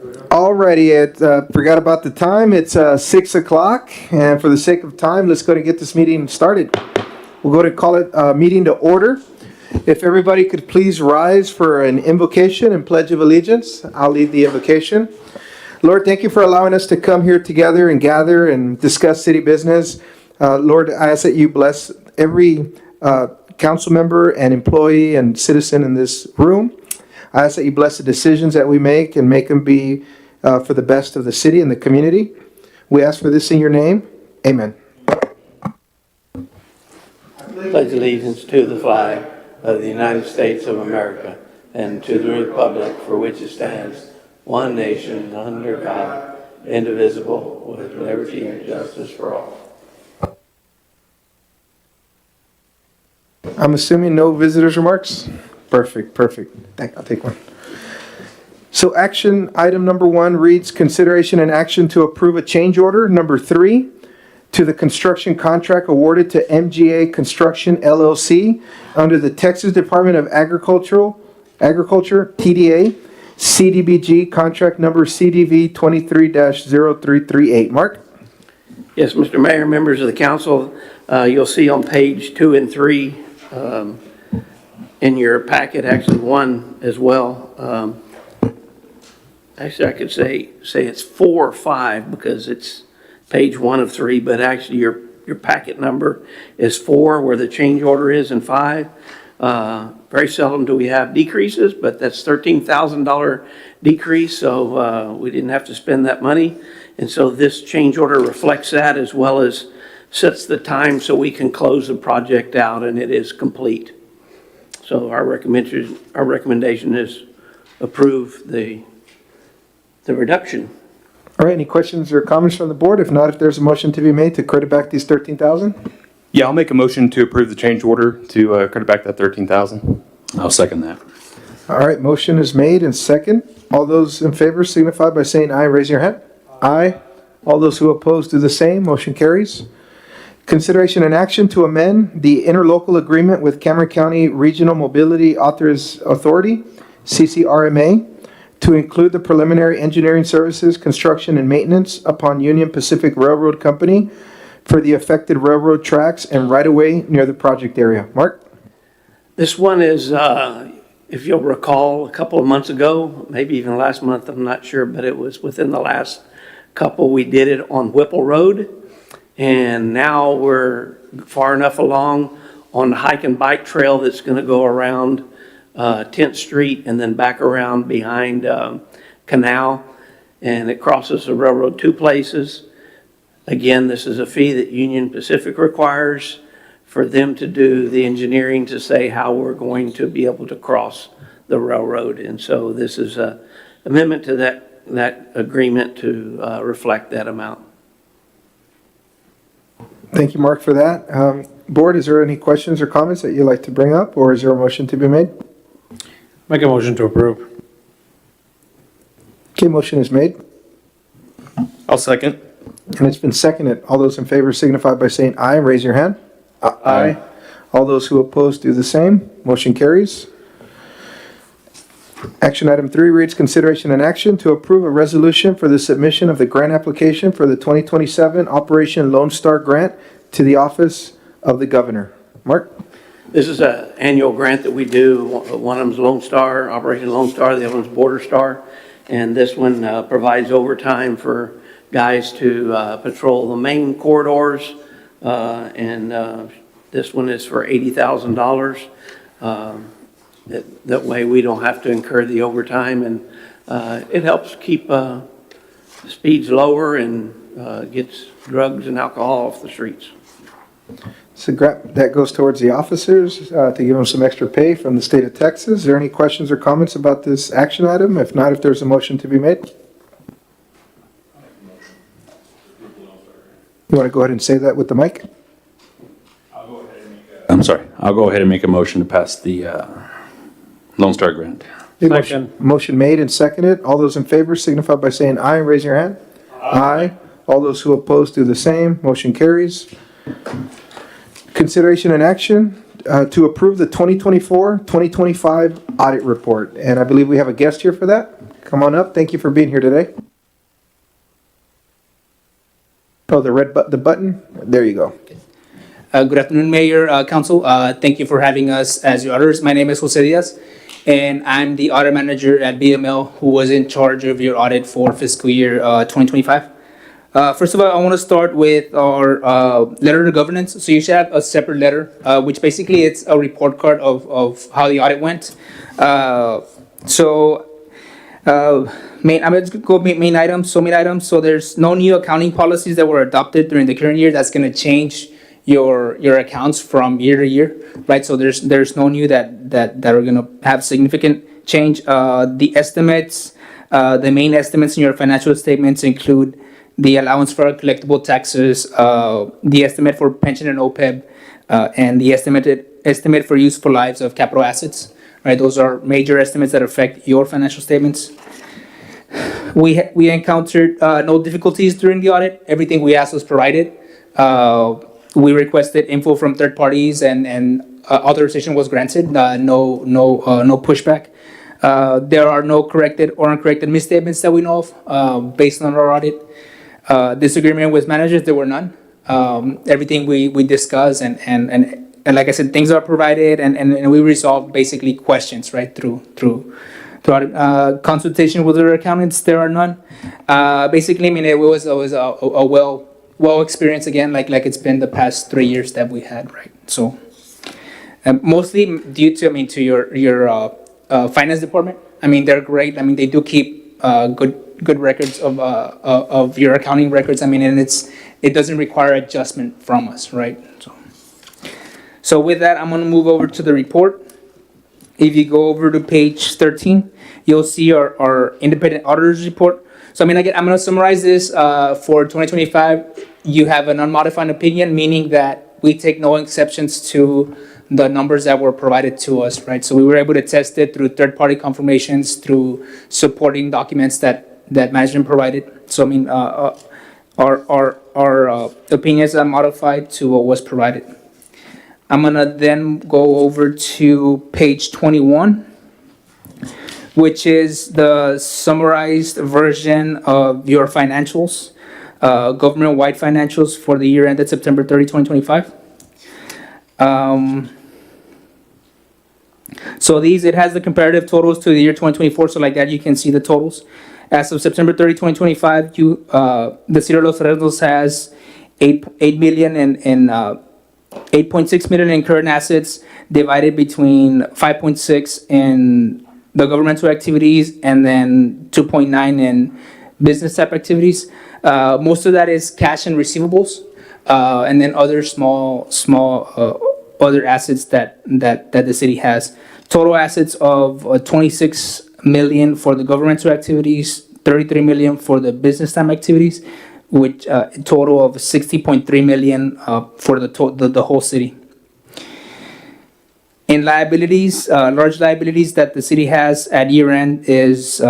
Alrighty, forgot about the time. It's 6 o'clock, and for the sake of time, let's go and get this meeting started. We'll go to call it a meeting to order. If everybody could please rise for an invocation and pledge of allegiance, I'll lead the invocation. Lord, thank you for allowing us to come here together and gather and discuss city business. Lord, I ask that you bless every council member and employee and citizen in this room. I ask that you bless the decisions that we make and make them be for the best of the city and the community. We ask for this in your name. Amen. Pledge allegiance to the flag of the United States of America and to the republic for which it stands, one nation under God, indivisible, with liberty and justice for all. I'm assuming no visitors' remarks? Perfect. I'll take one. So action item number 1 reads, consideration and action to approve a change order number 3 to the construction contract awarded to MGA Construction LLC under the Texas Department of Agriculture, TDA, CDBG contract number CDV 23-0338. Mark? Yes, Mr. Mayor, members of the council, you'll see on page 2 and 3 in your packet, actually 1 as well. Actually, I could say it's 4 or 5 because it's page 1 of 3, but actually your packet number is 4 where the change order is, and 5. Very seldom do we have decreases, but that's $13,000 decrease, so we didn't have to spend that money. And so this change order reflects that, as well as sets the time so we can close the project out and it is complete. So our recommendation is approve the reduction. All right, any questions or comments from the board? If not, if there's a motion to be made to credit back these $13,000? Yeah, I'll make a motion to approve the change order to credit back that $13,000. I'll second that. All right, motion is made and second. All those in favor signify by saying aye. Raise your hand. Aye. All those who oppose do the same. Motion carries. Consideration and action to amend the interlocal agreement with Cameron County Regional Mobility Authority, CCRMA, to include the preliminary engineering services, construction, and maintenance upon Union Pacific Railroad Company for the affected railroad tracks and right-of-way near the project area. Mark? This one is, if you'll recall, a couple of months ago, maybe even last month, I'm not sure, but it was within the last couple, we did it on Whipple Road. And now we're far enough along on the hike and bike trail that's going to go around 10th Street and then back around behind Canal. And it crosses the railroad 2 places. Again, this is a fee that Union Pacific requires for them to do the engineering to say how we're going to be able to cross the railroad. And so this is an amendment to that agreement to reflect that amount. Thank you, Mark, for that. Board, is there any questions or comments that you'd like to bring up, or is there a motion to be made? Make a motion to approve. Okay, motion is made, I'll second. and it's been seconded. All those in favor signify by saying aye. Raise your hand. Aye. All those who oppose do the same. Motion carries. Action item 3 reads, consideration and action to approve a resolution for the submission of the grant application for the 2027 Operation Lone Star Grant to the Office of the Governor. Mark? This is an annual grant that we do. One of them is Lone Star, Operation Lone Star, the other one's Border Star. And this one provides overtime for guys to patrol the main corridors. This one is for $80,000. That way we don't have to incur the overtime, and it helps keep speeds lower and gets drugs and alcohol off the streets. So that goes towards the officers to give them some extra pay from the state of Texas. Is there any questions or comments about this action item? If not, if there's a motion to be made. You want to go ahead and say that with the mic? I'm sorry. I'll go ahead and make a motion to pass the Lone Star Grant. Second. Motion made and seconded. All those in favor signify by saying aye and raise your hand. Aye. All those who oppose do the same. Motion carries. Consideration and action to approve the 2024-2025 audit report. And I believe we have a guest here for that. Come on up. Thank you for being here today. Oh, the button. There you go. Good afternoon, Mayor, Council. Thank you for having us as your auditors. My name is Jose Diaz, and I'm the audit manager at BML who was in charge of your audit for fiscal year 2025. First of all, I want to start with our letter to governance. So you should have a separate letter, which basically it's a report card of how the audit went. I'm going to go main items. So there's no new accounting policies that were adopted during the current year that's going to change your accounts from year to year, right? So there's no new that are going to have significant change. The estimates, the main estimates in your financial statements include the allowance for collectible taxes, the estimate for pension and OPEB, and the estimate for useful lives of capital assets, right? Those are major estimates that affect your financial statements. We encountered no difficulties during the audit. Everything we asked was provided. We requested info from third parties and authorization was granted. No pushback. There are no corrected or uncorrected misstatements that we know of based on our audit. Disagreement with managers, there were none. Everything we discussed and like I said, things are provided and we resolve basically questions, right, through audit. Consultation with our accountants, there are none. Basically, I mean, it was always a well experienced again, like it's been the past 3 years that we had, right? So mostly due to your finance department. I mean, they're great. I mean, they do keep good records of your accounting records. I mean, and it doesn't require adjustment from us, right? So with that, I'm gonna move over to the report. If you go over to page 13, you'll see our independent auditors report. So I mean, again, I'm gonna summarize this for 2025. You have an unmodified opinion, meaning that we take no exceptions to the numbers that were provided to us, right? So we were able to test it through third-party confirmations, through supporting documents that management provided. So I mean, our opinions are modified to what was provided. I'm gonna then go over to page 21, which is the summarized version of your financials, government-wide financials for the year ended September 30, 2025. So it has the comparative totals to the year 2024. So like that, you can see the totals. As of September 30, 2025, the City of Los Cerritos has 8 million and 8.6 million in current assets divided between 5.6 in the governmental activities and then 2.9 in business type activities. Most of that is cash and receivables, and then other small other assets that the city has. Total assets of 26 million for the governmental activities, 33 million for the business time activities, which a total of 60.3 million for the whole city. In liabilities, large liabilities that the city has at year end is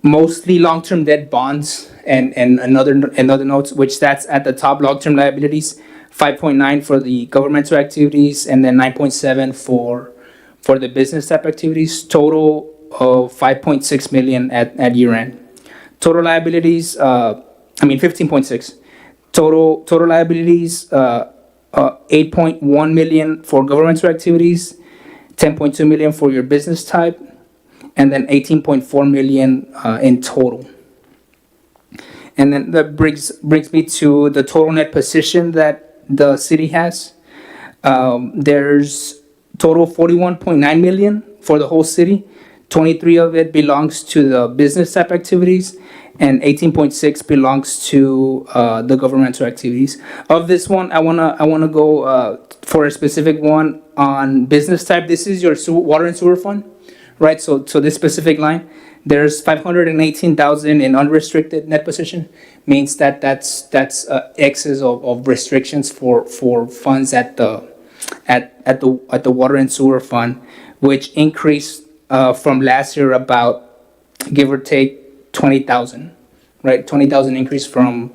mostly long-term debt bonds and another notes, which that's at the top. Long-term liabilities, 5.9 for the governmental activities, and then 9.7 for the business type activities. Total of 5.6 million at year end. Total liabilities, 15.6. Total liabilities, 8.1 million for governmental activities, 10.2 million for your business type, and then 18.4 million in total. And then that brings me to the total net position that the city has. There's total 41.9 million for the whole city. 23 of it belongs to the business type activities, and 18.6 belongs to the governmental activities. Of this one, I wanna go for a specific one on business type. This is your water and sewer fund, right? So this specific line, there's 518,000 in unrestricted net position, means that's excess of restrictions for funds at the water and sewer fund, which increased from last year about, give or take, 20,000, right? 20,000 increase from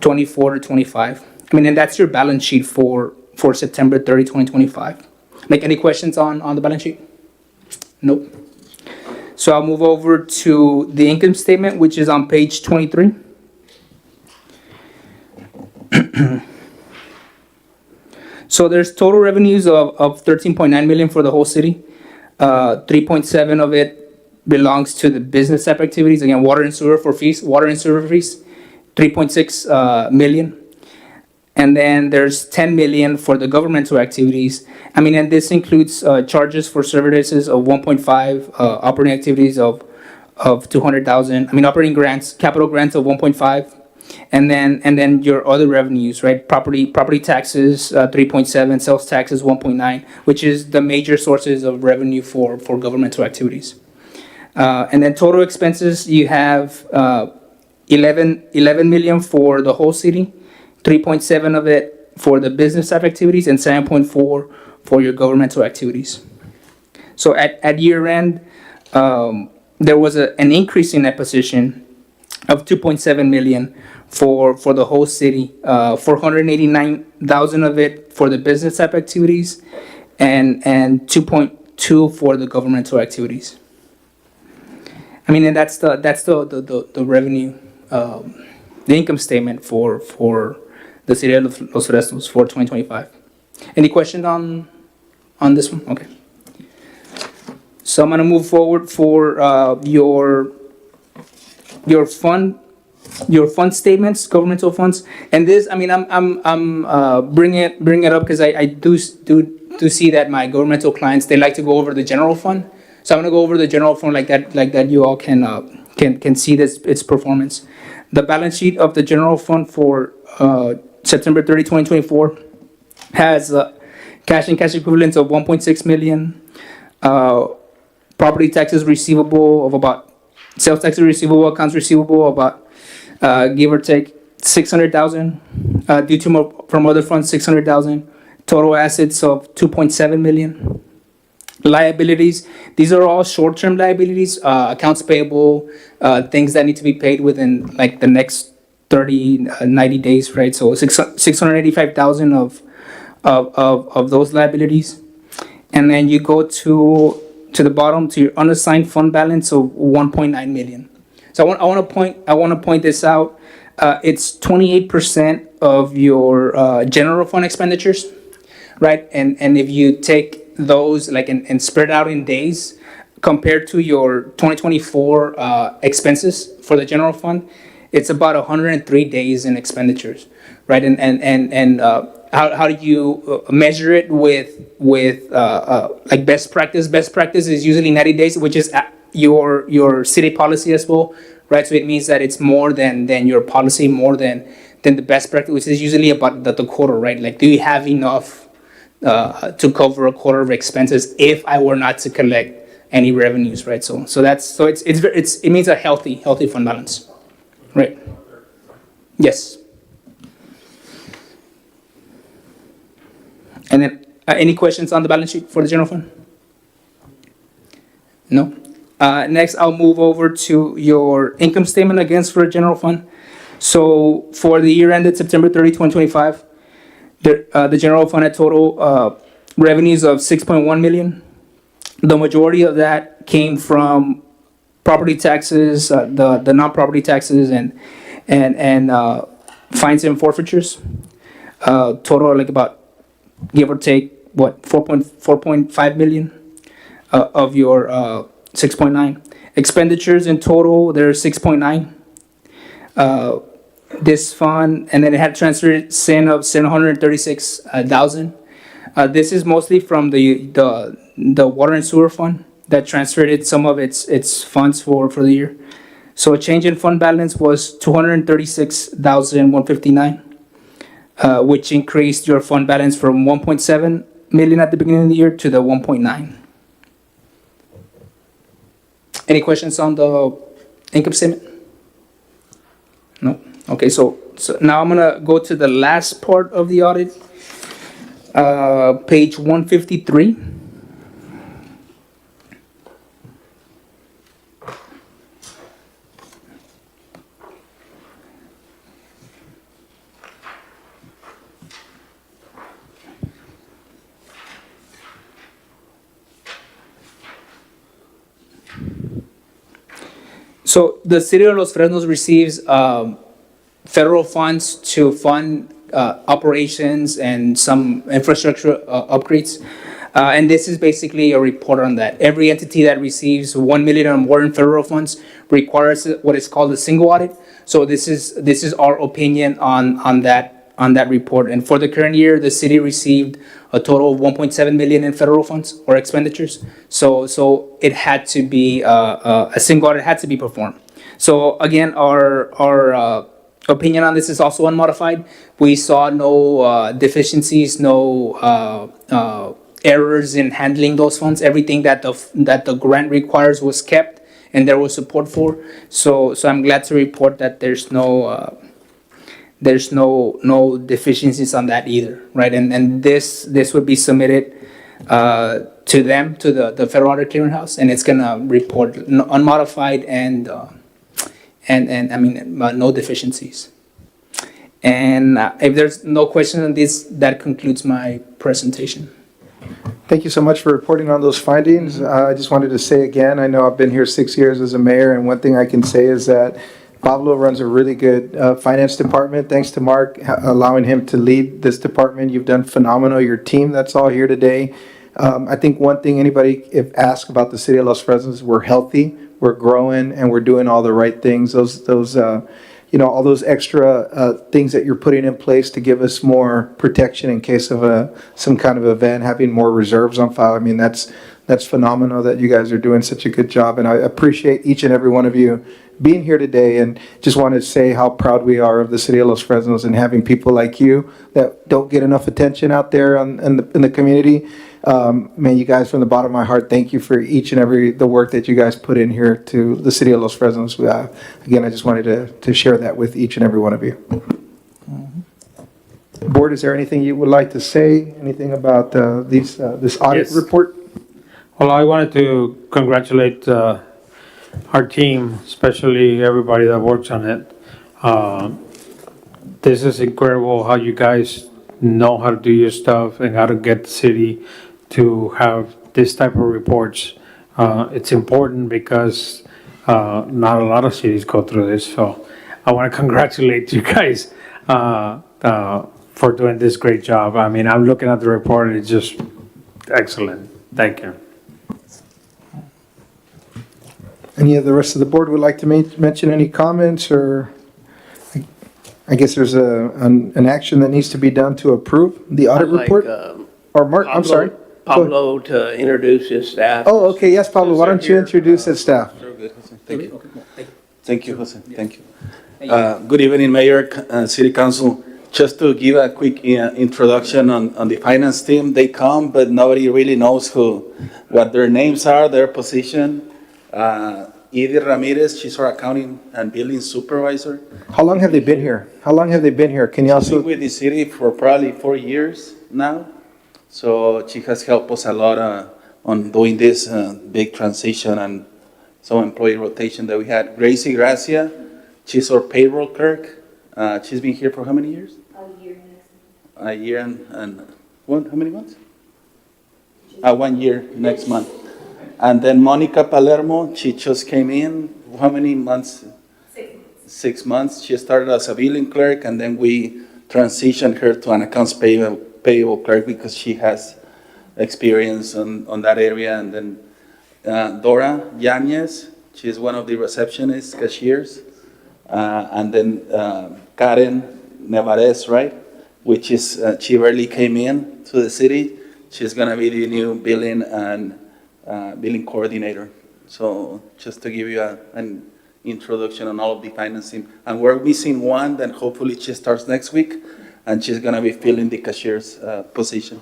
24 to 25. I mean, and that's your balance sheet for September 30, 2025. Like, any questions on the balance sheet? Nope. So I'll move over to the income statement, which is on page 23. So there's total revenues of 13.9 million for the whole city. 3.7 of it belongs to the business type activities. Again, water and sewer for fees, water and sewer fees, 3.6 million. And then there's 10 million for the governmental activities. I mean, and this includes charges for services of 1.5, operating activities of 200,000. I mean, operating grants, capital grants of 1.5, and then your other revenues, right? Property taxes, 3.7, sales taxes, 1.9, which is the major sources of revenue for governmental activities. And then total expenses, you have 11 million for the whole city. 3.7 of it for the business type activities, and 7.4 for your governmental activities. So at year end, there was an increase in that position of 2.7 million for the whole city, 489,000 of it for the business type activities, and 2.2 for the governmental activities. I mean, and that's the revenue, the income statement for the city of Los Fresnos for 2025. Any question on this one? Okay. So I'm gonna move forward for your fund statements, governmental funds, and this. I mean, I'm bring it up because I do see that my governmental clients, they like to go over the general fund. So I'm gonna go over the general fund like that. You all can see its performance. The balance sheet of the general fund for September 30, 2024 has cash and cash equivalents of 1.6 million, property taxes receivable of about, sales taxes receivable, accounts receivable about, give or take 600,000, due to from other funds 600,000, total assets of 2.7 million. Liabilities, these are all short-term liabilities, accounts payable, things that need to be paid within like the next 90 days, right? So 685,000 of those liabilities. And then you go to the bottom to your unassigned fund balance of 1.9 million. So I want to point this out. It's 28% of your general fund expenditures, right? And if you take those like and spread out in days compared to your 2024 expenses for the general fund, it's about 103 days in expenditures, right? And how do you measure it with like best practice? Best practice is usually 90 days, which is your city policy as well, right? So it means that it's more than your policy, more than the best practice, which is usually about the quarter, right? Like, do you have enough to cover a quarter of expenses if I were not to collect any revenues, right? So it means a healthy fund balance, right? Yes. And then any questions on the balance sheet for the general fund? No. Next, I'll move over to your income statement against for the general fund. So for the year ended September 30, 2025. The general fund had total revenues of 6.1 million. The majority of that came from property taxes, the non-property taxes, and fines and forfeitures. Total like about, give or take, 4.5 million of your 6.9. Expenditures in total, there's 6.9. This fund, and then it had transferred sin of 736,000. This is mostly from the water and sewer fund that transferred some of its funds for the year. So a change in fund balance was 236,159, which increased your fund balance from 1.7 million at the beginning of the year to the 1.9. Any questions on the income statement? No. Okay, so now I'm gonna go to the last part of the audit, page 153. So the city of Los Fresnos receives federal funds to fund operations and some infrastructure upgrades. And this is basically a report on that. Every entity that receives 1 million or more in federal funds requires what is called a single audit. So this is our opinion on that report. And for the current year, the city received a total of 1.7 million in federal funds or expenditures. So it had to be a single audit had to be performed. So again, our opinion on this is also unmodified. We saw no deficiencies, no errors in handling those funds. Everything that the grant requires was kept, and there was support for. So I'm glad to report that there's no deficiencies on that either, right? And this would be submitted to them, to the Federal Audit Clearinghouse, and it's gonna report unmodified and I mean no deficiencies. And if there's no question on this, that concludes my presentation. Thank you so much for reporting on those findings. I just wanted to say again, I know I've been here 6 years as a mayor, and one thing I can say is that Pablo runs a really good finance department. Thanks to Mark allowing him to lead this department. You've done phenomenal. Your team that's all here today. I think one thing anybody if asked about the city of Los Fresnos, we're healthy, we're growing, and we're doing all the right things. Those all those extra things that you're putting in place to give us more protection in case of some kind of event, having more reserves on file. I mean, that's phenomenal that you guys are doing such a good job, and I appreciate each and every one of you being here today, and just want to say how proud we are of the city of Los Fresnos and having people like you that don't get enough attention out there in the community. Man, you guys, from the bottom of my heart, thank you for each and every the work that you guys put in here to the city of Los Fresnos. Again, I just wanted to share that with each and every one of you. Board, is there anything you would like to say? Anything about this audit Yes. report? Well, I wanted to congratulate our team, especially everybody that works on it. This is incredible how you guys know how to do your stuff and how to get the city to have this type of reports. It's important because not a lot of cities go through this. So I want to congratulate you guys for doing this great job. I mean, I'm looking at the report and it's just excellent. Thank you. Any of the rest of the board would like to mention any comments, or I guess there's an action that needs to be done to approve the audit I'd like, report? Or Mark, I'm sorry. Go ahead. Pablo to introduce his staff. Oh, okay, yes, Pablo, why don't you introduce the staff? Thank you. Thank you, Jose. Thank you. Good evening, Mayor, City Council. Just to give a quick introduction on the finance team, they come, but nobody really knows what their names are, their position. Edith Ramirez, she's our accounting and billing supervisor. How long have they been here? Can you She's been also, with the city for probably 4 years now. So she has helped us a lot on doing this big transition and some employee rotation that we had. Gracie Gracia, she's our payroll clerk. She's been here for how many years? A year and what? How many months? 1 year next month. And then Monica Palermo, she just came in. How many months? 6 months. She started as a billing clerk, and then we transitioned her to an accounts payable clerk because she has experience on that area. And then Dora Yanez, she's one of the receptionists, cashiers. And then Karen Nevarez, right? Which is, she rarely came in to the city. She's gonna be the new billing and billing coordinator. So just to give you an introduction on all of the financing. And we're missing one, then hopefully she starts next week, and she's gonna be filling the cashier's position.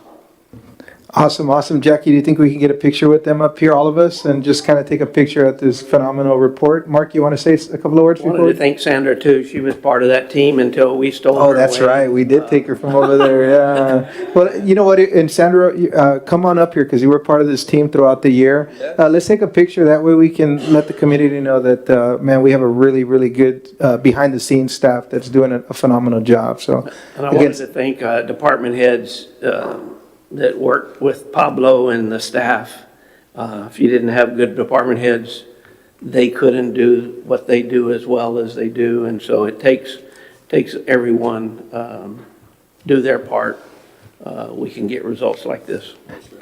awesome. Jackie, do you think we can get a picture with them up here, all of us, and just kind of take a picture at this phenomenal report? Mark, you want to say a couple of words I before? wanted to thank Sandra too. She was part of that team until we stole her Oh, that's away. right. We did take her from over there. Yeah. Well, you know what? And Sandra, come on up here because you were part of this team throughout the year. Let's take a picture. That way we can let the community know that, man, we have a really, really good behind the scenes staff that's doing a phenomenal job. So, And I again, wanted to thank department heads that worked with Pablo and the staff. If you didn't have good department heads, they couldn't do what they do as well as they do. And so it takes everyone do their part. We can get results like this.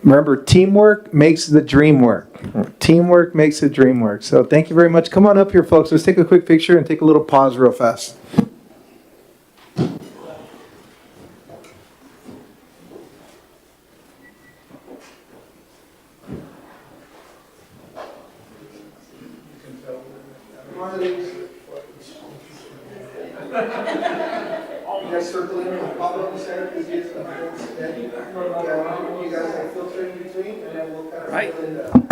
Remember, teamwork makes the dream work. Teamwork makes the dream work. So thank you very much. Come on up here, folks. Let's take a quick picture and take a little pause real fast. You guys circle in and follow the center because you guys have filter in between and then we'll kind of Right. fill in the.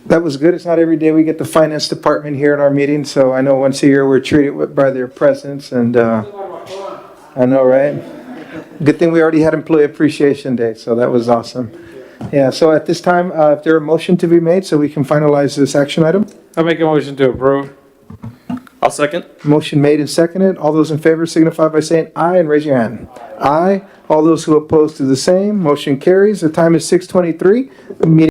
That was good. It's not every day we get the finance department here in our meeting, so I know once a year we're treated by their presence, and I know, right? Good thing we already had Employee Appreciation Day, so that was awesome. Yeah, so at this time, if there a motion to be made so we can finalize this action item? I make a motion to approve. I'll second. Motion made and seconded. All those in favor signify by saying aye and raise your hand. Aye. All those who oppose to the same, motion carries. The time is 6:23. Meeting